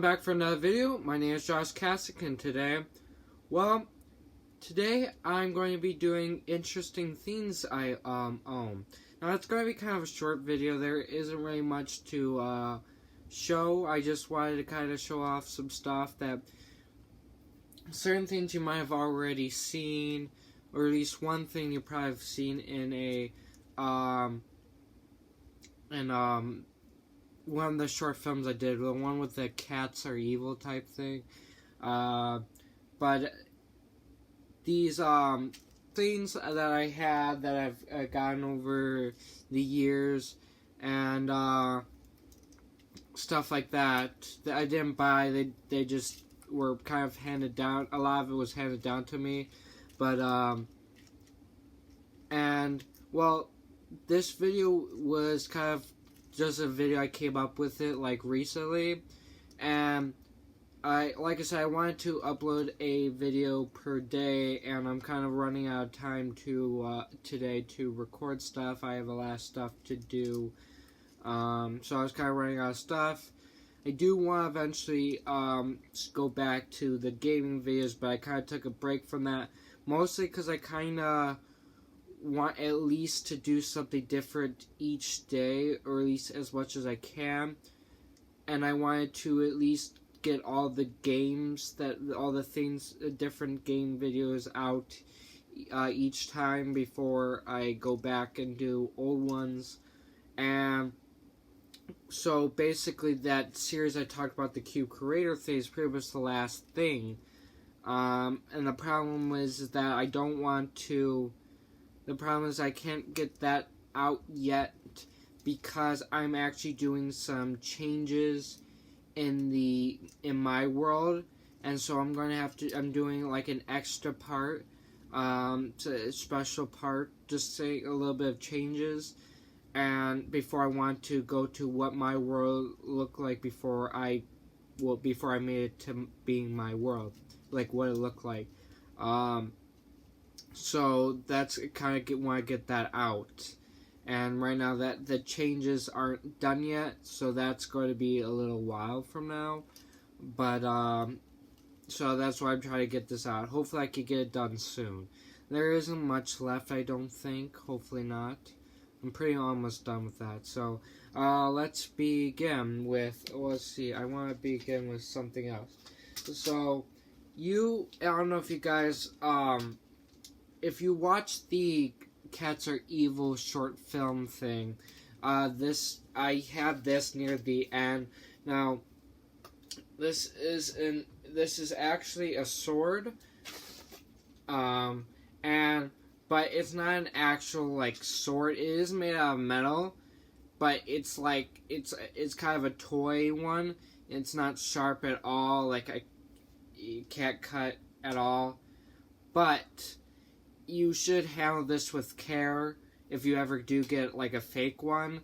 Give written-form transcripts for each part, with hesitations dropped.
I'm back for another video. My name is Josh Kasich, and today I'm going to be doing interesting things I own. Now it's going to be kind of a short video. There isn't really much to show. I just wanted to kind of show off some stuff that certain things you might have already seen, or at least one thing you probably have seen in a one of the short films I did, the one with the cats are evil type thing. But these things that I had that I've gotten over the years and stuff like that I didn't buy. They just were kind of handed down. A lot of it was handed down to me, but and well, this video was kind of just a video I came up with it like recently, and like I said, I wanted to upload a video per day, and I'm kind of running out of time to today to record stuff. I have a lot of stuff to do, so I was kind of running out of stuff. I do want to eventually go back to the gaming videos, but I kind of took a break from that, mostly because I kind of want at least to do something different each day, or at least as much as I can. And I wanted to at least get all the games, all the things, different game videos out each time before I go back and do old ones. And so basically that series I talked about, the Cube Creator thing, is pretty much the last thing. And the problem is that I don't want to. The problem is I can't get that out yet because I'm actually doing some changes in my world, and so I'm going to have to. I'm doing like an extra part, a special part, just say a little bit of changes, and before I want to go to what my world looked like before I made it to being my world, like what it looked like. So that's kind of want to get that out, and right now that the changes aren't done yet, so that's going to be a little while from now. But so that's why I'm trying to get this out. Hopefully I can get it done soon. There isn't much left, I don't think. Hopefully not. I'm pretty almost done with that. So let's begin with. Let's see. I want to begin with something else. So I don't know if you guys if you watch the Cats Are Evil short film thing, I have this near the end. Now, this is actually a sword, but it's not an actual like sword. It is made out of metal, but it's like it's kind of a toy one. It's not sharp at all. Like you can't cut at all, but you should handle this with care if you ever do get like a fake one.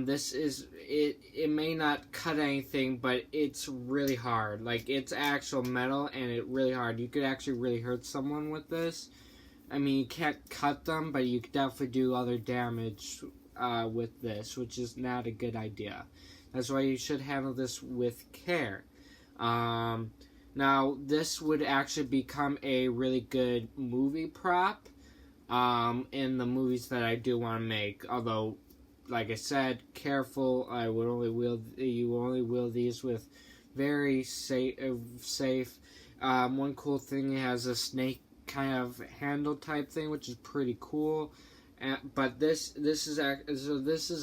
This is it may not cut anything, but it's really hard. Like it's actual metal and it's really hard. You could actually really hurt someone with this. I mean, you can't cut them, but you could definitely do other damage with this, which is not a good idea. That's why you should handle this with care. Now, this would actually become a really good movie prop in the movies that I do want to make. Although, like I said, careful. You will only wield these with very safe. One cool thing, it has a snake kind of handle type thing, which is pretty cool. But this is a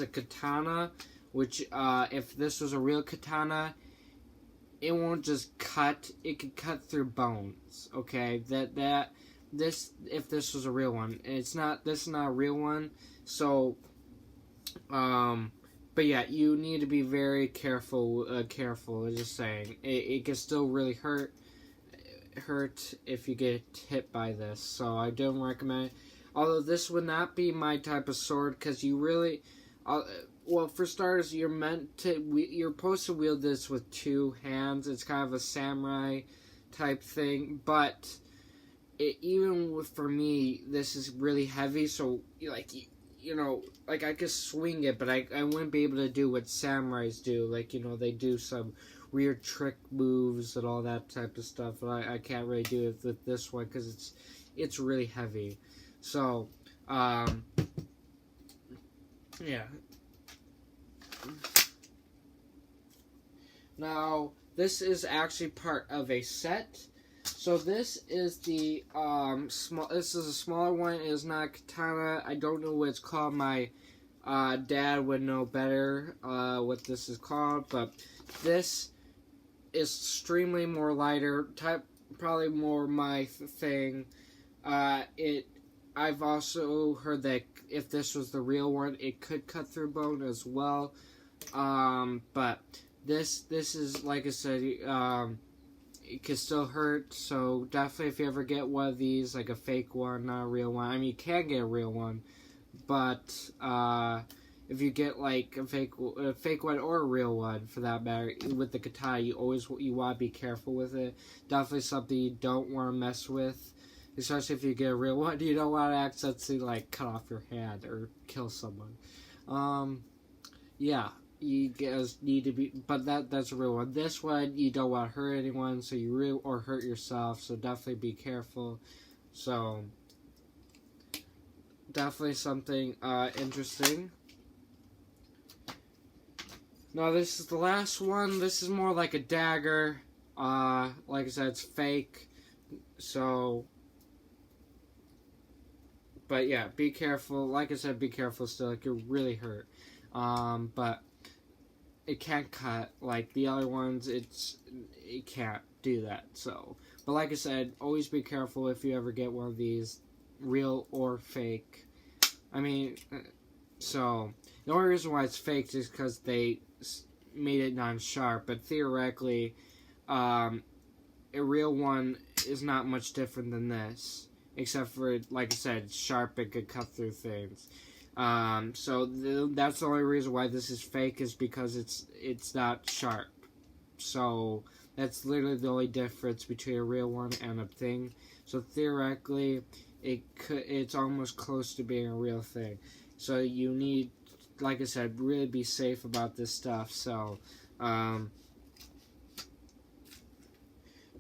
katana, which if this was a real katana, it won't just cut. It could cut through bones. Okay, if this was a real one, and it's not. This is not a real one. So, but yeah, you need to be very careful. I'm just saying, it can still really hurt if you get hit by this. So I don't recommend it. Although this would not be my type of sword, because you really. Well, for starters, you're supposed to wield this with two hands. It's kind of a samurai type thing, but for me, this is really heavy. So, like, you know, like I could swing it, but I wouldn't be able to do what samurais do. Like, you know, they do some weird trick moves and all that type of stuff. But I can't really do it with this one because it's really heavy. So, yeah. Now, this is actually part of a set. So this is the This is a smaller one. It is not Katana. I don't know what it's called. My dad would know better what this is called. But this is extremely more lighter. Probably more my thing. I've also heard that if this was the real one, it could cut through bone as well. But this is, like I said, it can still hurt. So definitely, if you ever get one of these, like a fake one, not a real one. I mean, you can get a real one, but if you get like a fake one or a real one, for that matter, with the katana, you want to be careful with it. Definitely something you don't want to mess with. Especially if you get a real one, you don't want to accidentally like cut off your hand or kill someone. Yeah, you guys need to be, but that's a real one. This one, you don't want to hurt anyone, so or hurt yourself. So definitely be careful. So definitely something interesting. Now this is the last one. This is more like a dagger. Like I said, it's fake. So. But yeah, be careful. Like I said, be careful still. It could really hurt. But it can't cut. Like the other ones, it can't do that. So, but like I said, always be careful if you ever get one of these, real or fake. I mean, so the only reason why it's fake is because they made it non-sharp. But theoretically, a real one is not much different than this. Except for, like I said, sharp, it could cut through things. So that's the only reason why this is fake, is because it's not sharp. So that's literally the only difference between a real one and a thing. So theoretically, it's almost close to being a real thing. So you need, like I said, really be safe about this stuff. So now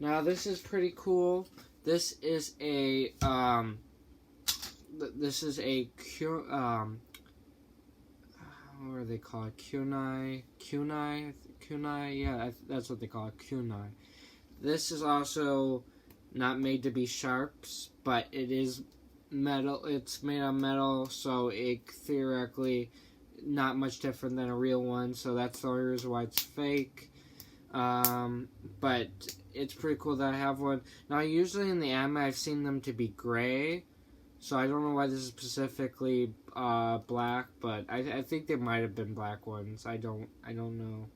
this is pretty cool. This is a what are they called? Kunai, yeah, that's what they call it, kunai. This is also not made to be sharps, but it is metal. It's made of metal, so it theoretically not much different than a real one. So that's the only reason why it's fake. But it's pretty cool that I have one. Now, usually in the anime, I've seen them to be gray, so I don't know why this is specifically black, but I think they might have been black ones. I don't know.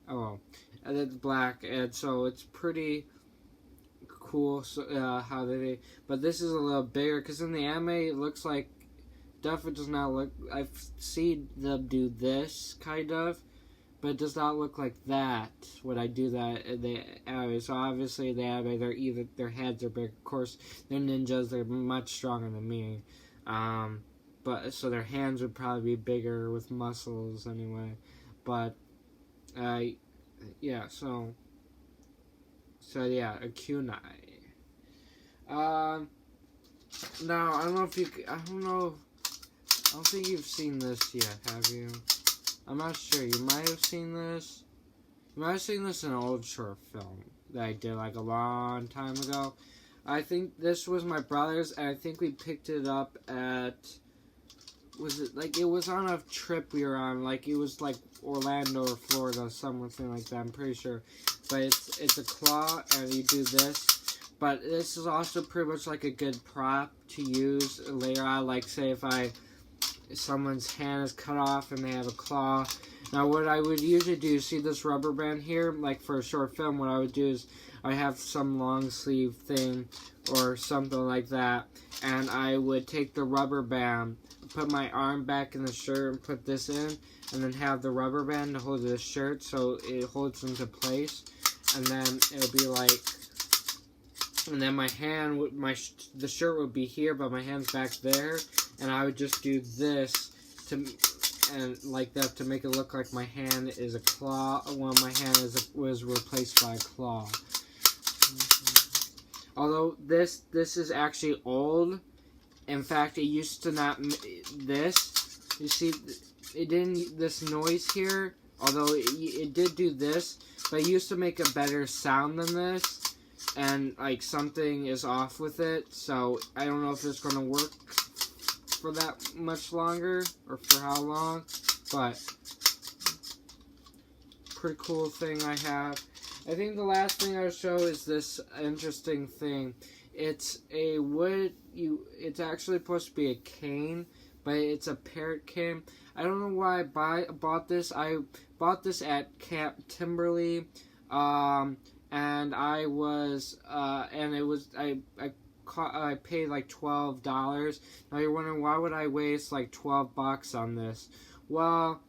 Oh well, and it's black, and so it's pretty cool. So how they, but this is a little bigger because in the anime it looks like definitely does not look. I've seen them do this kind of. But it does not look like that when I do that in the anime. So obviously in the anime, their heads are big. Of course, they're ninjas. They're much stronger than me. But so their hands would probably be bigger with muscles anyway. But yeah. So yeah, a kunai. Now I don't know if you. I don't think you've seen this yet, have you? I'm not sure. You might have seen this. You might have seen this in an old short film that I did like a long time ago. I think this was my brother's, and I think we picked it up at... it was on a trip we were on. Like, it was like Orlando or Florida, something like that. I'm pretty sure. But it's a claw, and you do this. But this is also pretty much like a good prop to use later on. Like, say if someone's hand is cut off and they have a claw. Now what I would usually do, see this rubber band here, like for a short film, what I would do is I have some long sleeve thing or something like that, and I would take the rubber band, put my arm back in the shirt and put this in, and then have the rubber band to hold the shirt so it holds into place, and then it'll be like, and then my hand, the shirt would be here, but my hand's back there, and I would just do this to and like that to make it look like my hand is a claw. Well, my hand was replaced by a claw. Although this is actually old. In fact, it used to not this. You see, it didn't this noise here. Although it did do this, but it used to make a better sound than this. And like something is off with it, so I don't know if it's gonna work for that much longer or for how long, but pretty cool thing I have. I think the last thing I'll show is this interesting thing. It's a wood. It's actually supposed to be a cane, but it's a parrot cane. I don't know why I bought this. I bought this at Camp Timberley. And I was, and it was, I paid like $12. Now you're wondering, why would I waste like $12 on this? Well,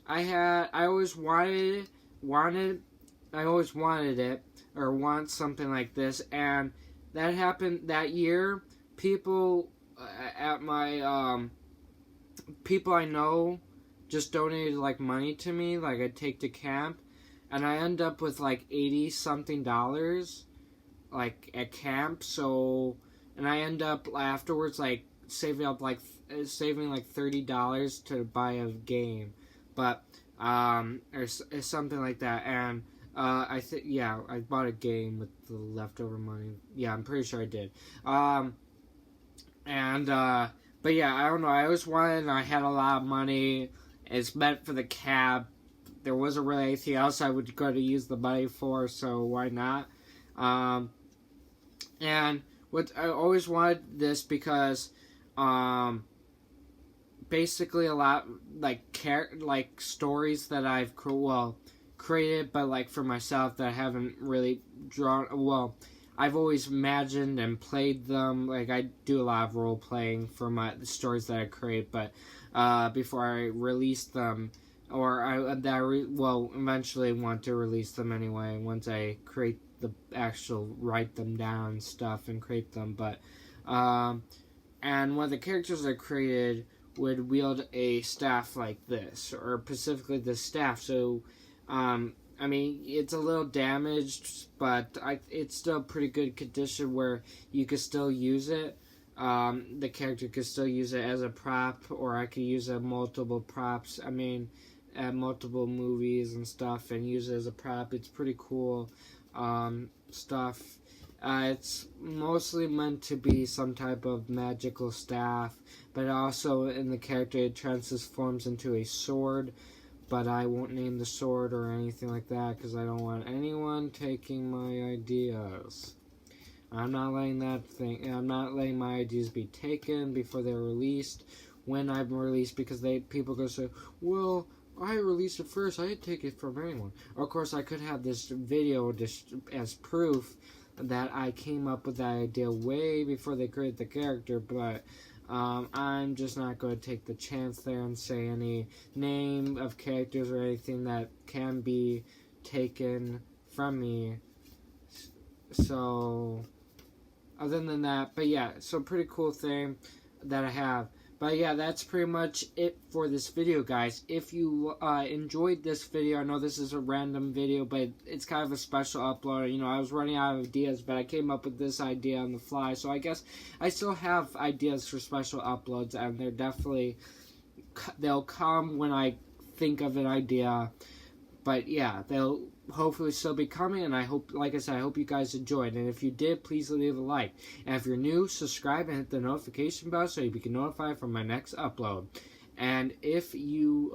I always wanted it, or want something like this, and that happened that year. People at my, people I know just donated like money to me, like I'd take to camp. And I end up with like $80-something, like at camp. So, and I end up afterwards like saving like $30 to buy a game, but or something like that. And I think I bought a game with the leftover money. Yeah, I'm pretty sure I did. But yeah, I don't know. I always wanted, and I had a lot of money. It's meant for the cab. There wasn't really anything else I would go to use the money for, so why not? And what I always wanted this because, basically a lot like stories that I've created, but like for myself that I haven't really drawn. Well, I've always imagined and played them. Like I do a lot of role playing for the stories that I create, but before I release them. Or eventually want to release them anyway once I create write them down and stuff and create them. But, and one of the characters I created would wield a staff like this, or specifically this staff. So, I mean, it's a little damaged, but it's still pretty good condition where you could still use it. The character could still use it as a prop, or I could use it multiple props. I mean, at multiple movies and stuff, and use it as a prop. It's pretty cool stuff. It's mostly meant to be some type of magical staff, but also in the character it transforms into a sword, but I won't name the sword or anything like that because I don't want anyone taking my ideas. I'm not letting my ideas be taken before they're released, when I'm released, because people go say, well, I released it first, I didn't take it from anyone. Of course, I could have this video just as proof that I came up with that idea way before they created the character, but I'm just not going to take the chance there and say any name of characters or anything that can be taken from me. So, other than that, but yeah, so pretty cool thing that I have. But yeah, that's pretty much it for this video, guys. If you enjoyed this video, I know this is a random video, but it's kind of a special upload. You know, I was running out of ideas, but I came up with this idea on the fly. So I guess I still have ideas for special uploads, and they'll come when I think of an idea. But yeah, they'll hopefully still be coming, and I hope, like I said, I hope you guys enjoyed. And if you did, please leave a like. And if you're new, subscribe and hit the notification bell so you can get notified from my next upload. And if you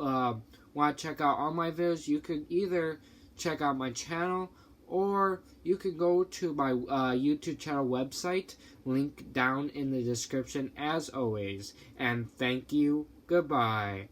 want to check out all my videos, you could either check out my channel, or you can go to my YouTube channel website, link down in the description as always. And thank you. Goodbye.